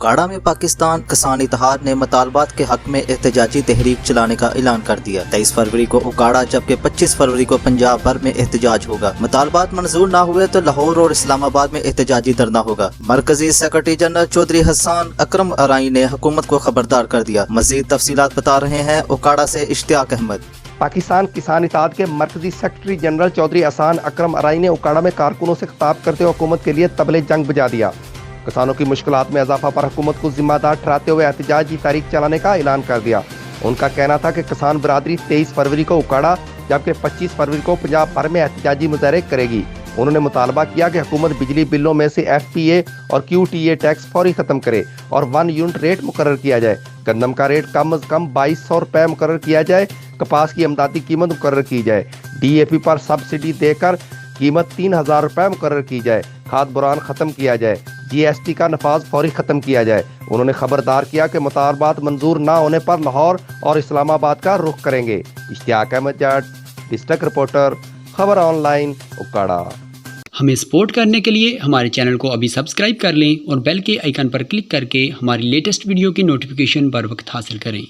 उकाड़ा में पाकिस्तान किसान इत्तेहाद ने मुतालबात के हक में एहतजाजी तहरीक चलाने का ऐलान कर दिया। 23 फरवरी को उकाड़ा जबकि 25 फरवरी को पंजाब भर में एहतजाज होगा। मुतालबात मंजूर न हुए तो लाहौर और इस्लामाबाद में एहतजाजी धरना होगा। मरकजी सेक्रेटरी जनरल चौधरी हसन अकरम अराई ने हुकूमत को खबरदार कर दिया। मजीद तफसीलात बता रहे हैं उकाड़ा से इश्तियाक अहमद। पाकिस्तान किसान इत्तेहाद के मरकजी सेक्रेटरी जनरल चौधरी हसन अकरम अराई ने उकाड़ा में कारकुनों से खिताब करते हुए हुकूमत के लिए तबले जंग बजा दिया। किसानों की मुश्किलात में इजाफा पर हुकूमत को जिम्मेदार ठहराते हुए एहतजाजी तारीख चलाने का ऐलान कर दिया। उनका कहना था कि किसान बिरादरी 23 फरवरी को उकाड़ा जबकि 25 फरवरी को पंजाब भर में एहतजाजी मुजाहरे करेगी। उन्होंने मुतालबा किया कि हुकूमत बिजली बिलों में से FTA और QTA टैक्स फौरी खत्म करे और 1 यूनिट रेट मुकर्रर किया जाए। गंदम का रेट कम अज कम 2200 रुपए मुकर्रर किया जाए। कपास की इमदादी कीमत मुकर्रर की जाए। DAP पर सब्सिडी देकर कीमत 3000 रुपए मुकर्रर की जाए। खाद बुरान खत्म किया जाए। GST का नफाज फौरी खत्म किया जाए। उन्होंने खबरदार किया कि मुतालबात मंजूर न होने पर लाहौर और इस्लामाबाद का रुख करेंगे। इश्तियाक अहमद जाट, डिस्ट्रिक्ट रिपोर्टर, खबर ऑनलाइन, उकाड़ा। हमें सपोर्ट करने के लिए हमारे चैनल को अभी सब्सक्राइब कर लें और बेल के आइकन पर क्लिक करके हमारी लेटेस्ट वीडियो की नोटिफिकेशन बर वक्त हासिल करें।